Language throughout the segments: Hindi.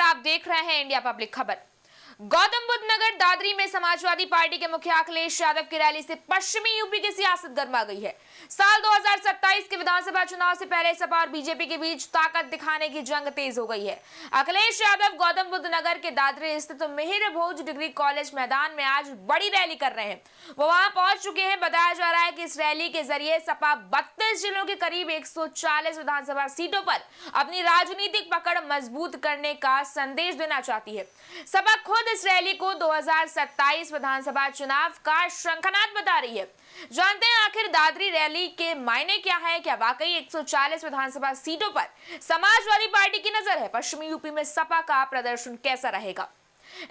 आप देख रहे हैं इंडिया पब्लिक खबर। गौतम बुद्ध नगर दादरी में समाजवादी पार्टी के मुखिया अखिलेश यादव की रैली से पश्चिमी यूपी की सियासत गर्मा गई है। साल 2027 के विधानसभा चुनाव से पहले सपा और बीजेपी के बीच ताकत दिखाने की जंग तेज हो गई है। अखिलेश यादव गौतम बुद्ध नगर के दादरी स्थित मिहिर भोज डिग्री कॉलेज मैदान में आज बड़ी रैली कर रहे हैं। वो वहां पहुंच चुके हैं। बताया जा रहा है कि इस रैली के जरिए सपा 32 जिलों के करीब 140 विधानसभा सीटों पर अपनी राजनीतिक पकड़ मजबूत करने का संदेश देना चाहती है। सपा खुद इस रैली को 2027 विधानसभा चुनाव का शंखनाद बता रही है। जानते हैं आखिर दादरी रैली के मायने क्या है। क्या वाकई 140 विधानसभा सीटों पर समाजवादी पार्टी की नजर है? पश्चिमी यूपी में सपा का प्रदर्शन कैसा रहेगा?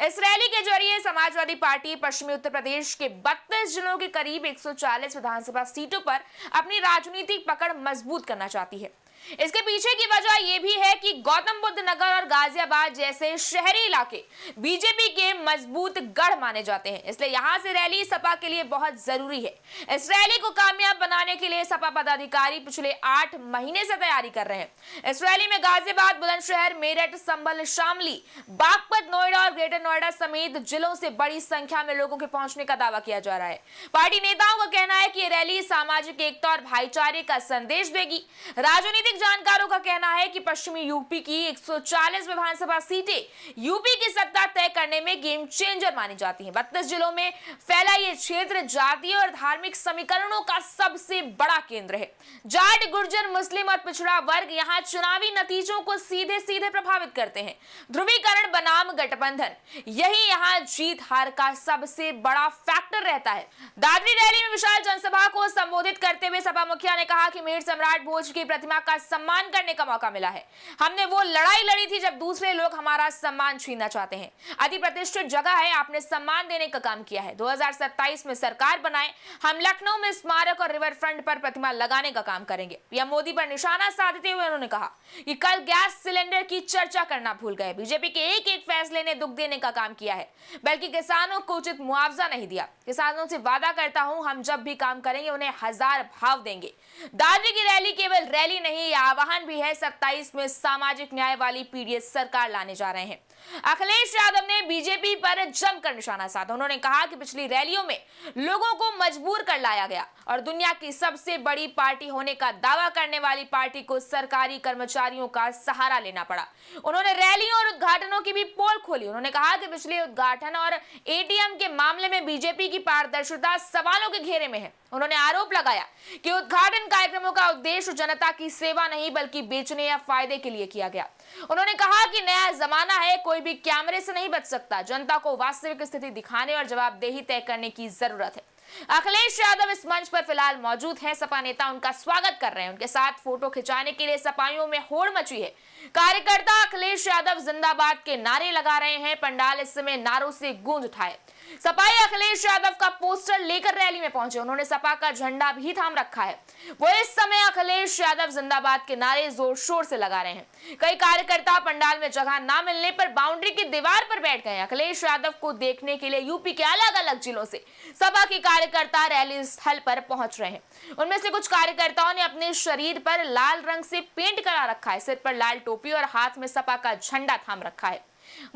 इस रैली के जरिए समाजवादी पार्टी पश्चिमी उत्तर प्रदेश के 32 जिलों के करीब 140 विधानसभा सीटों पर अपनी राजनीतिक पकड़ मजबूत करना चाहती है। इसके पीछे की वजह यह भी है कि गौतम बुद्ध नगर और गाजियाबाद जैसे शहरी इलाके बीजेपी के मजबूत गढ़ माने जाते हैं, इसलिए यहां से रैली सपा के लिए बहुत जरूरी है। इस रैली को कामयाब बनाने के लिए सपा पदाधिकारी पिछले 8 महीने से तैयारी कर रहे हैं। इस रैली में गाजियाबाद, बुलंदशहर, मेरठ, संभल, शामली, बागपत, नोएडा और ग्रेटर नोएडा समेत जिलों से बड़ी संख्या में लोगों के पहुंचने का दावा किया जा रहा है। पार्टी नेताओं का कहना है कि यह रैली सामाजिक एकता और भाईचारे का संदेश देगी। राजनीतिक जानकारों का कहना है कि पश्चिमी यूपी की 140 विधानसभा सीटें यूपी की सत्ता तय करने में गेम चेंजर मानी जाती हैं। 32 जिलों में फैला ये क्षेत्र जातीय और धार्मिक समीकरणों का सबसे बड़ा केंद्र है। जाट, गुर्जर, मुस्लिम और पिछड़ा वर्ग यहाँ चुनावी नतीजों को सीधे सीधे प्रभावित करते हैं। ध्रुवीकरण बनाम गठबंधन, यही यहाँ जीत हार का सबसे बड़ा फैक्टर रहता है। दादरी रैली में विशाल जनसभा को संबोधित करते हुए सपा मुखिया ने कहा कि मीर सम्राट भोज की प्रतिमा का सम्मान करने का मौका मिला है। हमने वो लड़ाई लड़ी थी जब दूसरे लोग हमारा सम्मान छीनना चाहते हैं। अति प्रतिष्ठित जगह है, आपने सम्मान देने का काम किया है। 2027 में सरकार बनाए, हम लखनऊ में स्मारक और रिवर फ्रंट पर प्रतिमा लगाने का काम करेंगे। पीएम मोदी पर निशाना साधते हुए उन्होंने कहा कि कल गैस सिलेंडर की चर्चा करना भूल गए। बीजेपी के एक एक फैसले ने दुख देने का काम किया है, बल्कि किसानों को उचित मुआवजा नहीं दिया। किसानों से वादा करता हूं, हम जब भी काम करेंगे उन्हें 1000 भाव देंगे। दादरी की रैली केवल रैली नहीं, आह्वान भी है। 27 में सामाजिक न्याय वाली पीडीएस सरकार लाने जा रहे हैं। अखिलेश यादव ने बीजेपी पर जमकर निशाना साधा। उन्होंने कहा कि पिछली रैलियों में लोगों को मजबूर कर लाया गया और दुनिया की सबसे बड़ी पार्टी होने का दावा करने वाली पार्टी को सरकारी कर्मचारियों का सहारा लेना पड़ा। उन्होंने रैलियों और उद्घाटनों की भी पोल खोली। उन्होंने कहा कि पिछले उद्घाटन और एटीएम के मामले में बीजेपी की पारदर्शिता सवालों के घेरे में है। उन्होंने आरोप लगाया कि उद्घाटन कार्यक्रमों का उद्देश्य जनता की सेवा नहीं बल्कि बेचने या फायदे के लिए किया गया। उन्होंने कहा कि नया जमाना है, कोई भी कैमरे से नहीं बच सकता। जनता को वास्तविक स्थिति दिखाने और जवाबदेही तय करने की जरूरत है। अखिलेश यादव इस मंच पर फिलहाल मौजूद हैं। सपा नेता उनका स्वागत कर रहे हैं। उनके साथ फोटो खिंचाने के लिए सपाइयों में होड़ मची है। कार्यकर्ता अखिलेश यादव जिंदाबाद के नारे लगा रहे हैं। पंडाल इस समय नारों से गूंज उठाए। सपाई अखिलेश यादव का पोस्टर लेकर रैली में पहुंचे। उन्होंने सपा का झंडा भी थाम रखा है। वो इस समय अखिलेश यादव जिंदाबाद के नारे जोर शोर से लगा रहे हैं। कई कार्यकर्ता पंडाल में जगह ना मिलने पर बाउंड्री की दीवार पर बैठ गए। अखिलेश यादव को देखने के लिए यूपी के अलग अलग जिलों से सपा के कार्यकर्ता रैली स्थल पर पहुंच रहे हैं। उनमें से कुछ कार्यकर्ताओं ने अपने शरीर पर लाल रंग से पेंट करा रखा है, सिर पर लाल टोपी और हाथ में सपा का झंडा थाम रखा है।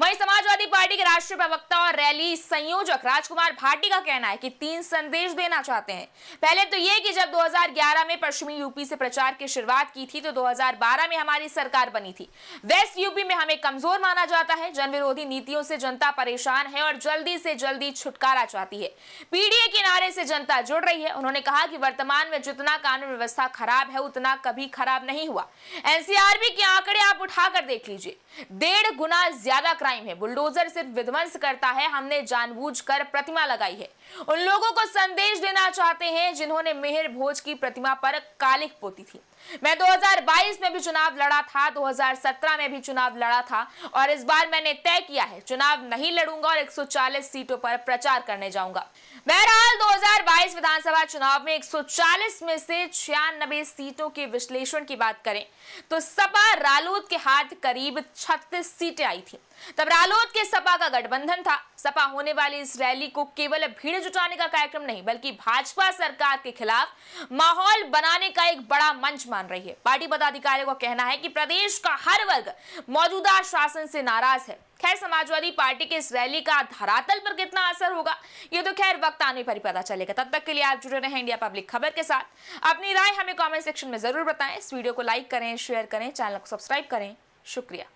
वहीं समाजवादी पार्टी के राष्ट्रीय प्रवक्ता और रैली संयोजक राजकुमार भाटी का कहना है कि 3 संदेश देना चाहते हैं। पहले तो ये कि जब 2011 में पश्चिमी यूपी से प्रचार की शुरुआत की थी तो 2012 में हमारी सरकार बनी थी। वेस्ट यूपी में हमें कमजोर माना जाता है। जन विरोधी नीतियों से जनता परेशान है और जल्दी से जल्दी छुटकारा चाहती है। पीडीए के नारे से जनता जुड़ रही है। उन्होंने कहा कि वर्तमान में जितना कानून व्यवस्था खराब है उतना कभी खराब नहीं हुआ। एनसीआरबी के आंकड़े आप उठाकर देख लीजिए, 1.5 गुना ज्यादा क्राइम है। बुलडोजर सिर्फ विध्वंस करता है, हमने जानबूझकर प्रतिमा लगाई है। उन लोगों को संदेश देना चाहते हैं जिन्होंने मिहिर भोज की प्रतिमा पर कालिख पोती थी। मैं 2022 में भी चुनाव लड़ा था, 2017 में भी चुनाव लड़ा था और इस बार मैंने तय किया है चुनाव नहीं लड़ूंगा और 140 सीटों पर प्रचार करने जाऊंगा। बहरहाल 2022 विधानसभा चुनाव में 140 में से 96 सीटों के विश्लेषण की बात करें तो सपा रालोद के हाथ करीब 36 सीटें आई थी। तब रालोद के सपा का गठबंधन था। सपा होने वाली इस रैली को केवल भीड़ जुटाने का कार्यक्रम नहीं बल्कि भाजपा सरकार के खिलाफ माहौल बनाने का एक बड़ा मंच मान रही है। पार्टी पदाधिकारियों का कहना है कि प्रदेश का हर वर्ग मौजूदा शासन से नाराज है। खैर, समाजवादी पार्टी के इस रैली का धरातल पर कितना असर होगा ये तो खैर वक्त आने पर ही पता चलेगा। तब तक के लिए आप जुड़े रहें इंडिया पब्लिक खबर के साथ। अपनी राय हमें कमेंट सेक्शन में जरूर बताएं। इस वीडियो को लाइक करें, शेयर करें, चैनल को सब्सक्राइब करें। शुक्रिया।